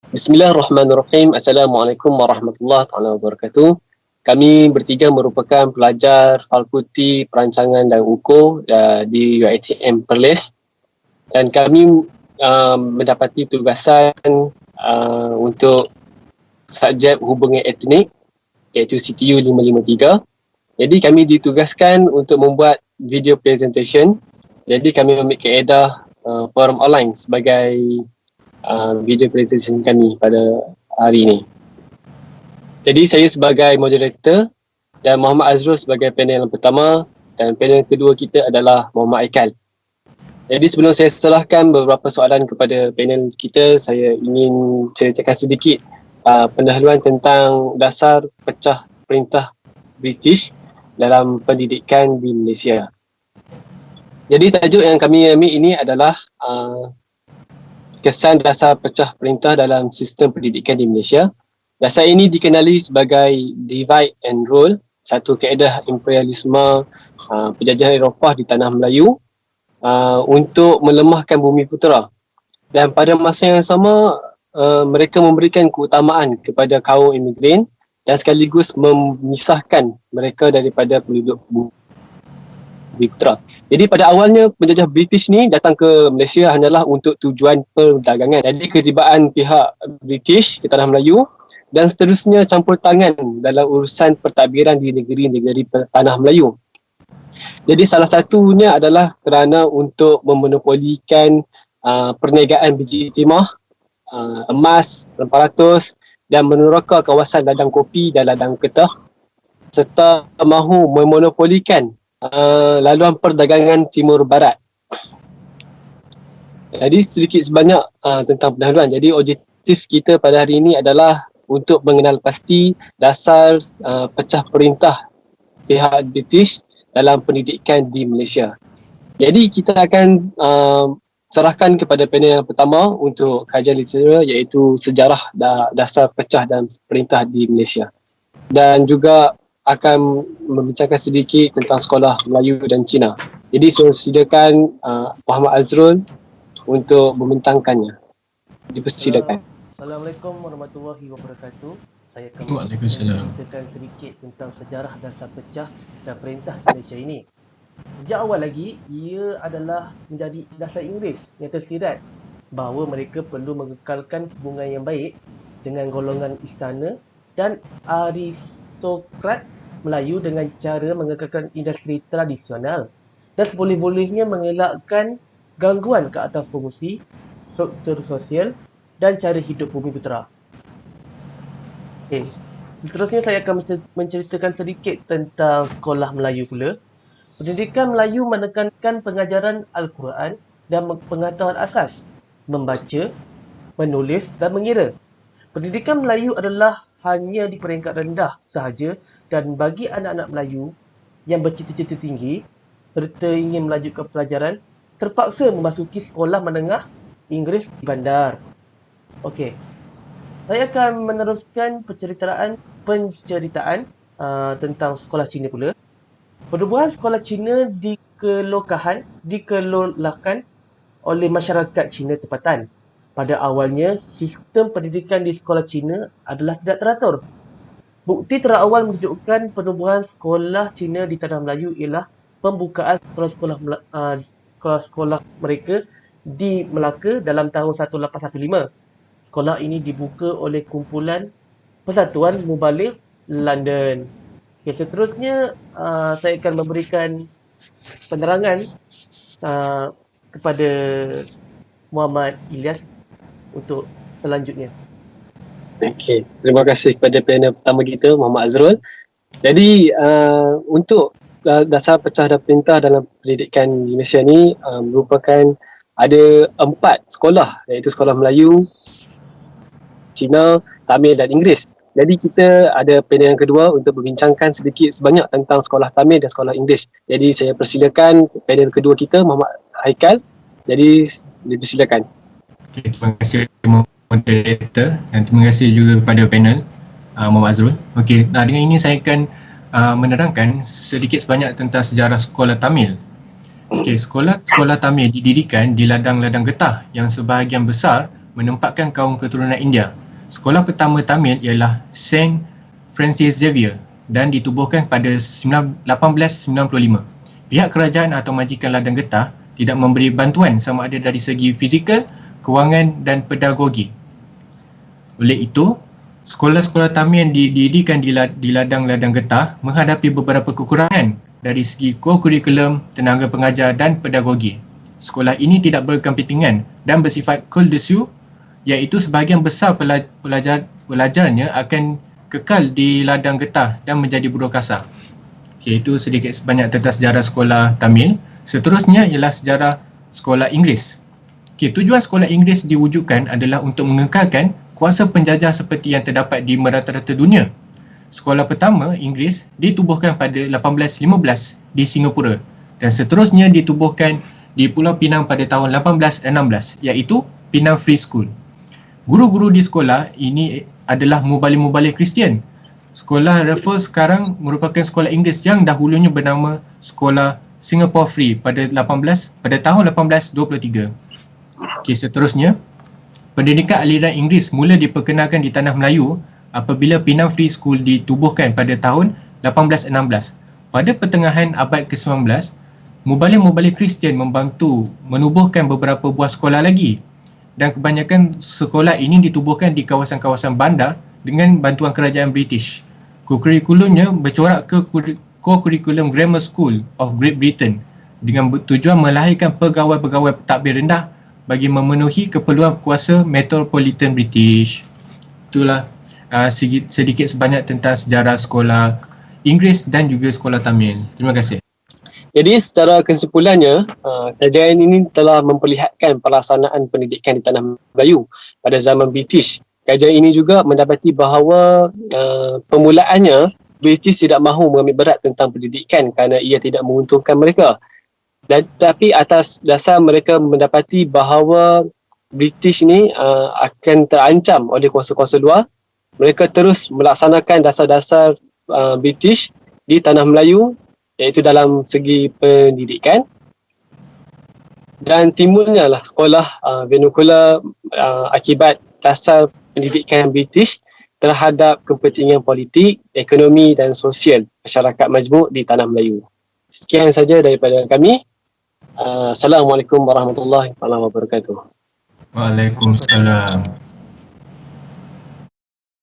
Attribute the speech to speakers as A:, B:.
A: Bismillahirrahmanirrahim. Assalamualaikum warahmatullahi wabarakatuh. Kami bertiga merupakan pelajar Fakulti Perancangan dan UKO di UiTM Perlis, dan kami mendapati tugasan untuk subjek hubungan etnik iaitu CTU 553. Jadi kami ditugaskan untuk membuat video presentation. Jadi kami ambil kaedah forum online sebagai video presentation kami pada hari ini. Jadi saya sebagai moderator dan Muhammad Azrul sebagai panel yang pertama, dan panel kedua kita adalah Muhammad Aikal. Jadi sebelum saya serahkan beberapa soalan kepada panel kita, saya ingin ceritakan sedikit pendahuluan tentang dasar pecah perintah British dalam pendidikan di Malaysia. Jadi tajuk yang kami ambil ini adalah kesan dasar pecah perintah dalam sistem pendidikan di Malaysia. Dasar ini dikenali sebagai divide and rule, satu kaedah imperialisme penjajahan Eropah di tanah Melayu untuk melemahkan bumi putera. Dan pada masa yang sama, mereka memberikan keutamaan kepada kaum imigran dan sekaligus memisahkan mereka daripada penduduk bumi putera. Jadi pada awalnya penjajah British ni datang ke Malaysia hanyalah untuk tujuan perdagangan. Jadi ketibaan pihak British ke tanah Melayu dan seterusnya campur tangan dalam urusan pentadbiran di negeri-negeri tanah Melayu. Jadi salah satunya adalah kerana untuk memonopolikan perniagaan biji timah, emas, rempah ratus dan meneroka kawasan ladang kopi dan ladang ketah, serta mahu memonopolikan laluan perdagangan timur barat. Jadi sedikit sebanyak tentang pendahuluan. Jadi objektif kita pada hari ini adalah untuk mengenal pasti dasar pecah perintah pihak British dalam pendidikan di Malaysia. Jadi kita akan serahkan kepada panel yang pertama untuk kajian literatur, iaitu sejarah dasar pecah dan perintah di Malaysia. Dan juga akan membincangkan sedikit tentang sekolah Melayu dan Cina. Jadi saya silakan Muhammad Azrul untuk membentangkannya. Dipersilakan.
B: Assalamualaikum warahmatullahi wabarakatuh. Saya akan menceritakan sedikit tentang sejarah dasar pecah dan perintah Malaysia ini. Sejak awal lagi, ia adalah menjadi dasar Inggeris yang tersirat bahawa mereka perlu mengekalkan hubungan yang baik dengan golongan istana dan aristokrat Melayu dengan cara mengekalkan industri tradisional dan seboleh-bolehnya mengelakkan gangguan ke atas fungsi, struktur sosial dan cara hidup bumi putera. Seterusnya saya akan menceritakan sedikit tentang sekolah Melayu pula. Pendidikan Melayu menekankan pengajaran Al-Quran dan pengetahuan asas, membaca, menulis dan mengira. Pendidikan Melayu adalah hanya di peringkat rendah sahaja, dan bagi anak-anak Melayu yang bercita-cita tinggi serta ingin melanjutkan pelajaran, terpaksa memasuki sekolah menengah Inggeris di bandar. Okey. Saya akan meneruskan penceritaan tentang sekolah Cina pula. Penubuhan sekolah Cina dikelolakan oleh masyarakat Cina tempatan. Pada awalnya, sistem pendidikan di sekolah Cina adalah tidak teratur. Bukti terawal menunjukkan penubuhan sekolah Cina di tanah Melayu ialah pembukaan sekolah-sekolah mereka di Melaka dalam tahun 1815. Sekolah ini dibuka oleh kumpulan Persatuan Mubalik London. Seterusnya saya akan memberikan penerangan kepada Muhammad Ilyas untuk selanjutnya.
A: Okey, terima kasih kepada panel pertama kita, Muhammad Azrul. Jadi untuk dasar pecah dan perintah dalam pendidikan di Malaysia ni merupakan ada 4 sekolah, iaitu sekolah Melayu, Cina, Tamil dan Inggeris. Jadi kita ada panel yang kedua untuk membincangkan sedikit sebanyak tentang sekolah Tamil dan sekolah Inggeris. Jadi saya persilakan panel kedua kita, Muhammad Aikal. Jadi dipersilakan.
C: Okay, terima kasih moderator dan terima kasih juga kepada panel Muhammad Azrul. Okey, dengan ini saya akan menerangkan sedikit sebanyak tentang sejarah sekolah Tamil. Okey, sekolah Tamil didirikan di ladang-ladang getah yang sebahagian besar menempatkan kaum keturunan India. Sekolah pertama Tamil ialah Saint Francis Xavier dan ditubuhkan pada 1895. Pihak kerajaan atau majikan ladang getah tidak memberi bantuan sama ada dari segi fizikal, kewangan dan pedagogi. Oleh itu, sekolah-sekolah Tamil yang didirikan di ladang-ladang getah menghadapi beberapa kekurangan dari segi kurikulum, tenaga pengajar dan pedagogi. Sekolah ini tidak berkepentingan dan bersifat cul de sac, iaitu sebahagian besar pelajarnya akan kekal di ladang getah dan menjadi buruh kasar. Okay, itu sedikit sebanyak tentang sejarah sekolah Tamil. Seterusnya ialah sejarah sekolah Inggeris. Okay, tujuan sekolah Inggeris diwujudkan adalah untuk mengekalkan kuasa penjajah seperti yang terdapat di merata-rata dunia. Sekolah pertama Inggeris ditubuhkan pada 1815 di Singapura dan seterusnya ditubuhkan di Pulau Pinang pada tahun 1816, iaitu Penang Free School. Guru-guru di sekolah ini adalah mubalik-mubalik Kristian. Sekolah Raffles sekarang merupakan sekolah Inggeris yang dahulunya bernama Sekolah Singapore Free pada tahun 1823. Okey, seterusnya, pendidikan aliran Inggeris mula diperkenalkan di tanah Melayu apabila Penang Free School ditubuhkan pada tahun 1816. Pada pertengahan abad ke-19, mubalik-mubalik Kristian membantu menubuhkan beberapa buah sekolah lagi dan kebanyakan sekolah ini ditubuhkan di kawasan-kawasan bandar dengan bantuan kerajaan British. Kurikulumnya bercorak ke kurikulum Grammar School of Great Britain dengan tujuan melahirkan pegawai-pegawai pentadbir rendah bagi memenuhi keperluan kuasa Metropolitan British. Itulah sedikit sebanyak tentang sejarah sekolah Inggeris dan juga sekolah Tamil. Terima kasih.
A: Jadi secara kesimpulannya, kerajaan ini telah memperlihatkan pelaksanaan pendidikan di tanah Melayu pada zaman British. Kerajaan ini juga mendapati bahawa permulaannya British tidak mahu mengambil berat tentang pendidikan kerana ia tidak menguntungkan mereka. Tapi atas dasar mereka mendapati bahawa British ni akan terancam oleh kuasa-kuasa luar, mereka terus melaksanakan dasar-dasar British di tanah Melayu, iaitu dalam segi pendidikan, dan timbulnya lah sekolah vernacular akibat dasar pendidikan British terhadap kepentingan politik, ekonomi dan sosial masyarakat majmuk di tanah Melayu. Sekian saja daripada kami. Assalamualaikum warahmatullahi wabarakatuh.
C: Waalaikumsalam.